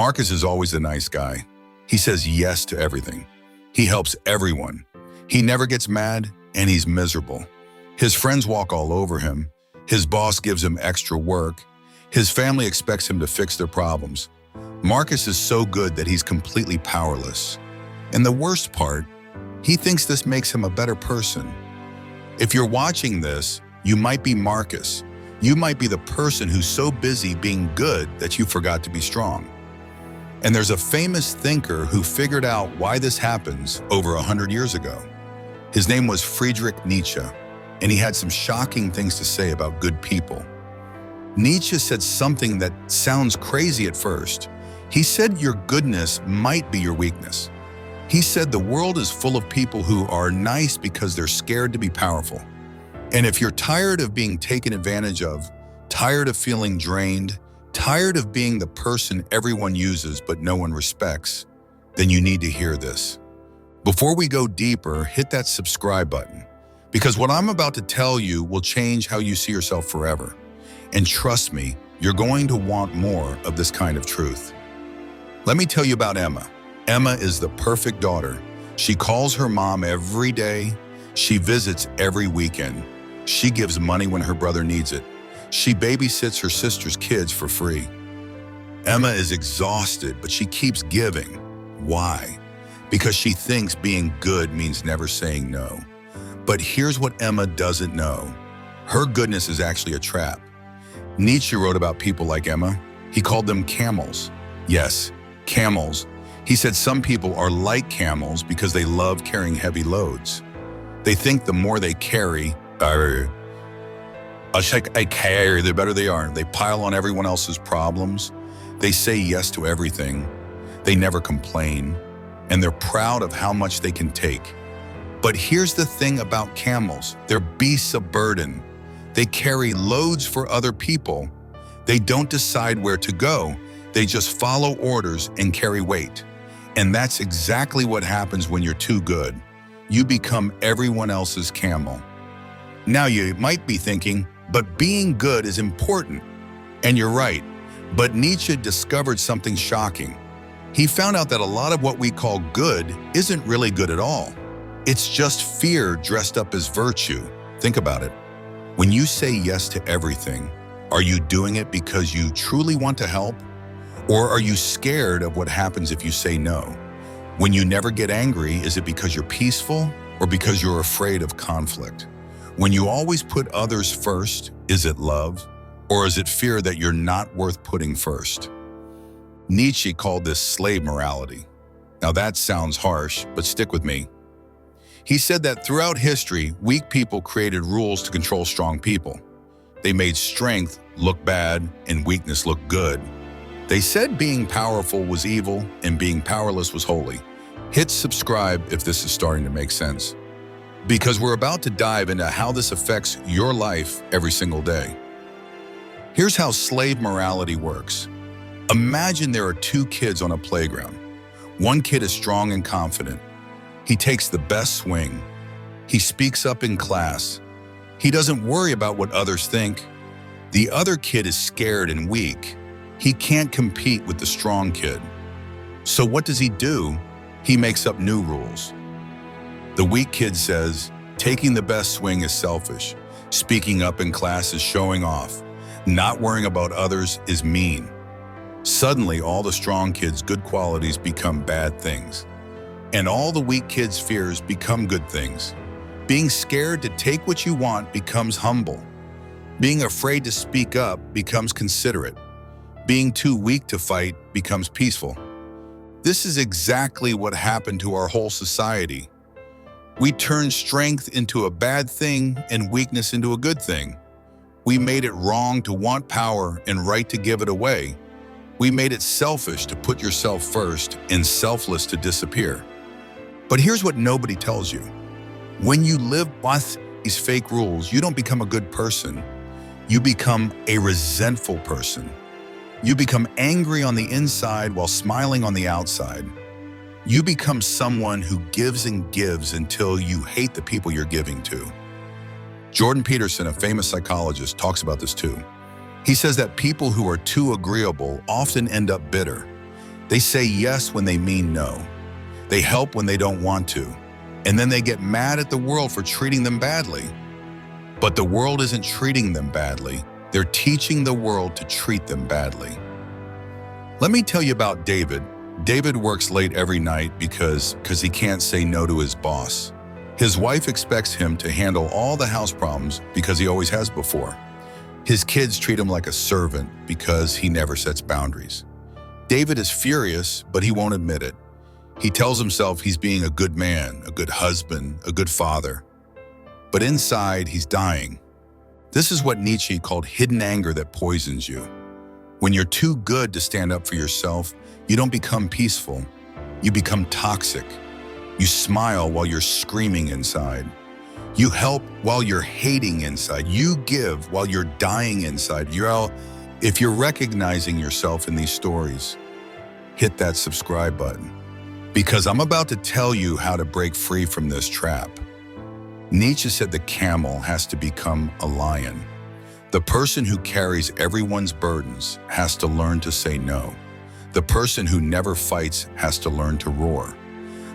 Marcus is always the nice guy. He says yes to everything. He helps everyone. He never gets mad, and he's miserable. His friends walk all over him. His boss gives him extra work. His family expects him to fix their problems. Marcus is so good that he's completely powerless. And the worst part, he thinks this makes him a better person. If you're watching this, you might be Marcus. You might be the person who's so busy being good that you forgot to be strong. And there's a famous thinker who figured out why this happens over 100 years ago. His name was Friedrich Nietzsche, and he had some shocking things to say about good people. Nietzsche said something that sounds crazy at first. He said your goodness might be your weakness. He said the world is full of people who are nice because they're scared to be powerful. And if you're tired of being taken advantage of, tired of feeling drained, tired of being the person everyone uses but no one respects, then you need to hear this. Before we go deeper, hit that subscribe button, because what I'm about to tell you will change how you see yourself forever. And trust me, you're going to want more of this kind of truth. Let me tell you about Emma. Emma is the perfect daughter. She calls her mom every day. She visits every weekend. She gives money when her brother needs it. She babysits her sister's kids for free. Emma is exhausted, but she keeps giving. Why? Because she thinks being good means never saying no. But here's what Emma doesn't know. Her goodness is actually a trap. Nietzsche wrote about people like Emma. He called them camels. Yes, camels. He said some people are like camels because they love carrying heavy loads. They think the more they carry, the better they are. They pile on everyone else's problems. They say yes to everything. They never complain. And they're proud of how much they can take. But here's the thing about camels. They're beasts of burden. They carry loads for other people. They don't decide where to go. They just follow orders and carry weight. And that's exactly what happens when you're too good. You become everyone else's camel. Now you might be thinking, but being good is important. And you're right, but Nietzsche discovered something shocking. He found out that a lot of what we call good isn't really good at all. It's just fear dressed up as virtue. Think about it. When you say yes to everything, are you doing it because you truly want to help? Or are you scared of what happens if you say no? When you never get angry, is it because you're peaceful or because you're afraid of conflict? When you always put others first, is it love or is it fear that you're not worth putting first? Nietzsche called this slave morality. Now that sounds harsh, but stick with me. He said that throughout history, weak people created rules to control strong people. They made strength look bad and weakness look good. They said being powerful was evil and being powerless was holy. Hit subscribe if this is starting to make sense, because we're about to dive into how this affects your life every single day. Here's how slave morality works. Imagine there are two kids on a playground. One kid is strong and confident. He takes the best swing. He speaks up in class. He doesn't worry about what others think. The other kid is scared and weak. He can't compete with the strong kid. So what does he do? He makes up new rules. The weak kid says, taking the best swing is selfish. Speaking up in class is showing off. Not worrying about others is mean. Suddenly, all the strong kids' good qualities become bad things. And all the weak kids' fears become good things. Being scared to take what you want becomes humble. Being afraid to speak up becomes considerate. Being too weak to fight becomes peaceful. This is exactly what happened to our whole society. We turned strength into a bad thing and weakness into a good thing. We made it wrong to want power and right to give it away. We made it selfish to put yourself first and selfless to disappear. But here's what nobody tells you. When you live by these fake rules, you don't become a good person. You become a resentful person. You become angry on the inside while smiling on the outside. You become someone who gives and gives until you hate the people you're giving to. Jordan Peterson, a famous psychologist, talks about this too. He says that people who are too agreeable often end up bitter. They say yes when they mean no. They help when they don't want to. And then they get mad at the world for treating them badly. But the world isn't treating them badly. They're teaching the world to treat them badly. Let me tell you about David. David works late every night because he can't say no to his boss. His wife expects him to handle all the house problems because he always has before. His kids treat him like a servant because he never sets boundaries. David is furious, but he won't admit it. He tells himself he's being a good man, a good husband, a good father. But inside, he's dying. This is what Nietzsche called hidden anger that poisons you. When you're too good to stand up for yourself, you don't become peaceful. You become toxic. You smile while you're screaming inside. You help while you're hating inside. You give while you're dying inside. If you're recognizing yourself in these stories, hit that subscribe button, because I'm about to tell you how to break free from this trap. Nietzsche said the camel has to become a lion. The person who carries everyone's burdens has to learn to say no. The person who never fights has to learn to roar.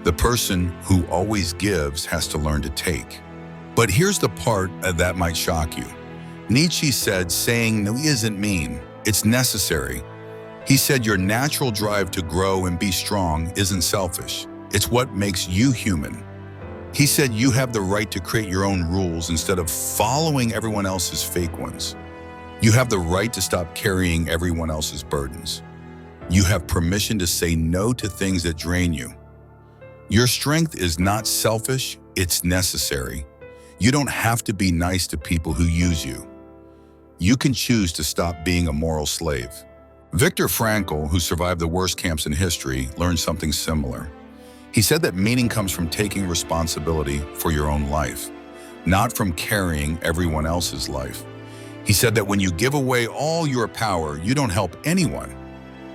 The person who always gives has to learn to take. But here's the part that might shock you. Nietzsche said saying no isn't mean, it's necessary. He said your natural drive to grow and be strong isn't selfish. It's what makes you human. He said you have the right to create your own rules instead of following everyone else's fake ones. You have the right to stop carrying everyone else's burdens. You have permission to say no to things that drain you. Your strength is not selfish, it's necessary. You don't have to be nice to people who use you. You can choose to stop being a moral slave. Viktor Frankl, who survived the worst camps in history, learned something similar. He said that meaning comes from taking responsibility for your own life, not from carrying everyone else's life. He said that when you give away all your power, you don't help anyone.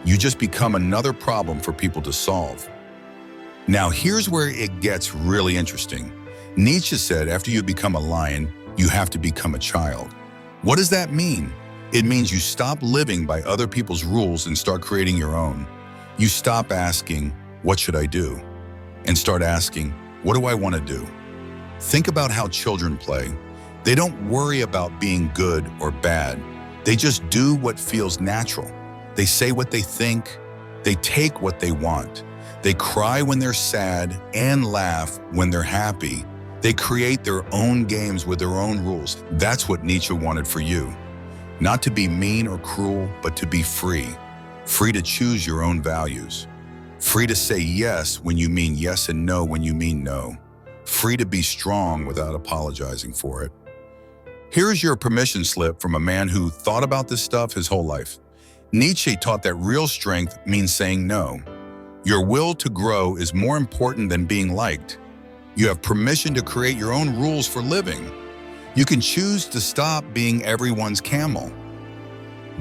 You just become another problem for people to solve. Now, here's where it gets really interesting. Nietzsche said after you become a lion, you have to become a child. What does that mean? It means you stop living by other people's rules and start creating your own. You stop asking, what should I do? And start asking, what do I want to do? Think about how children play. They don't worry about being good or bad. They just do what feels natural. They say what they think. They take what they want. They cry when they're sad and laugh when they're happy. They create their own games with their own rules. That's what Nietzsche wanted for you. Not to be mean or cruel, but to be free. Free to choose your own values. Free to say yes when you mean yes and no when you mean no. Free to be strong without apologizing for it. Here's your permission slip from a man who thought about this stuff his whole life. Nietzsche taught that real strength means saying no. Your will to grow is more important than being liked. You have permission to create your own rules for living. You can choose to stop being everyone's camel.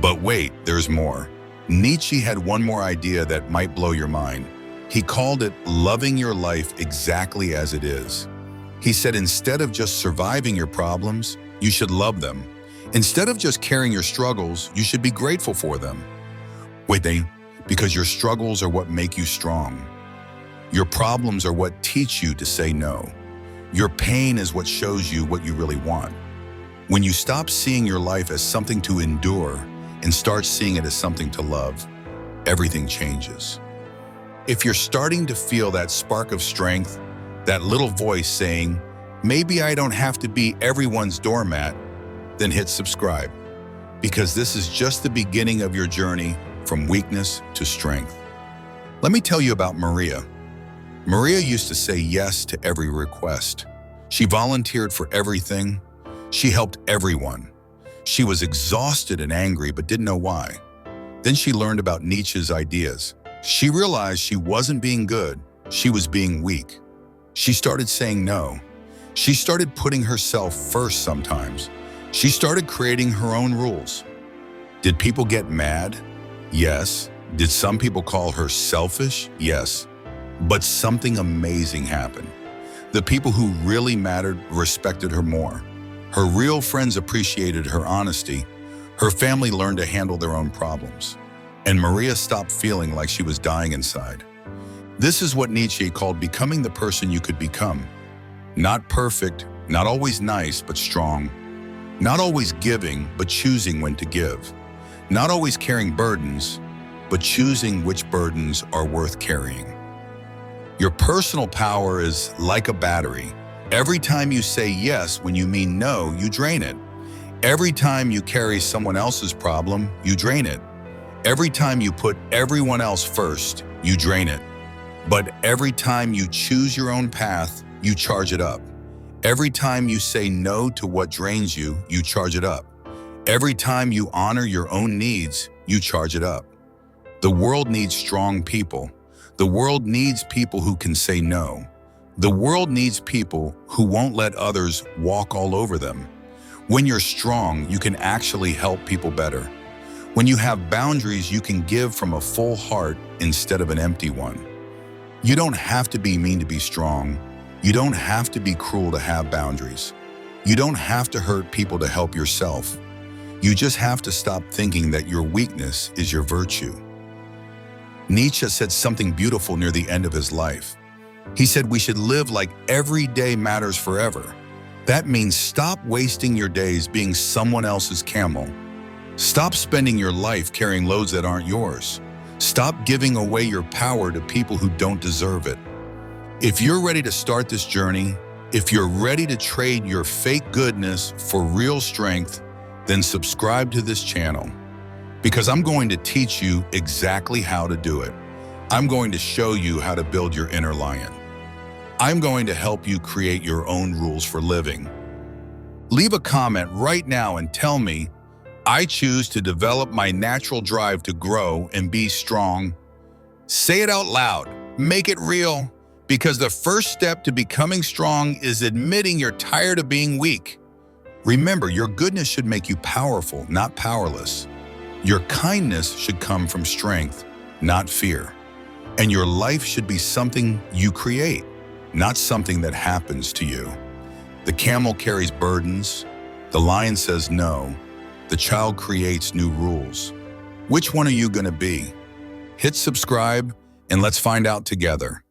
But wait, there's more. Nietzsche had one more idea that might blow your mind. He called it loving your life exactly as it is. He said instead of just surviving your problems, you should love them. Instead of just carrying your struggles, you should be grateful for them. Wait, because your struggles are what make you strong. Your problems are what teach you to say no. Your pain is what shows you what you really want. When you stop seeing your life as something to endure and start seeing it as something to love, everything changes. If you're starting to feel that spark of strength, that little voice saying, maybe I don't have to be everyone's doormat, then hit subscribe, because this is just the beginning of your journey from weakness to strength. Let me tell you about Maria. Maria used to say yes to every request. She volunteered for everything. She helped everyone. She was exhausted and angry, but didn't know why. Then she learned about Nietzsche's ideas. She realized she wasn't being good, she was being weak. She started saying no. She started putting herself first sometimes. She started creating her own rules. Did people get mad? Yes. Did some people call her selfish? Yes. But something amazing happened. The people who really mattered respected her more. Her real friends appreciated her honesty. Her family learned to handle their own problems. and Maria stopped feeling like she was dying inside. This is what Nietzsche called becoming the person you could become. Not perfect, not always nice, but strong. Not always giving, but choosing when to give. Not always carrying burdens, but choosing which burdens are worth carrying. Your personal power is like a battery. Every time you say yes when you mean no, you drain it. Every time you carry someone else's problem, you drain it. Every time you put everyone else first, you drain it. But every time you choose your own path, you charge it up. Every time you say no to what drains you, you charge it up. Every time you honor your own needs, you charge it up. The world needs strong people. The world needs people who can say no. The world needs people who won't let others walk all over them. When you're strong, you can actually help people better. When you have boundaries, you can give from a full heart instead of an empty one. You don't have to be mean to be strong. You don't have to be cruel to have boundaries. You don't have to hurt people to help yourself. You just have to stop thinking that your weakness is your virtue. Nietzsche said something beautiful near the end of his life. He said we should live like every day matters forever. That means stop wasting your days being someone else's camel. Stop spending your life carrying loads that aren't yours. Stop giving away your power to people who don't deserve it. If you're ready to start this journey, if you're ready to trade your fake goodness for real strength, then subscribe to this channel, because I'm going to teach you exactly how to do it. I'm going to show you how to build your inner lion. I'm going to help you create your own rules for living. Leave a comment right now and tell me, I choose to develop my natural drive to grow and be strong. Say it out loud, make it real, because the first step to becoming strong is admitting you're tired of being weak. Remember, your goodness should make you powerful, not powerless. Your kindness should come from strength, not fear. And your life should be something you create, not something that happens to you. The camel carries burdens. The lion says no. The child creates new rules. Which one are you going to be? Hit subscribe and let's find out together.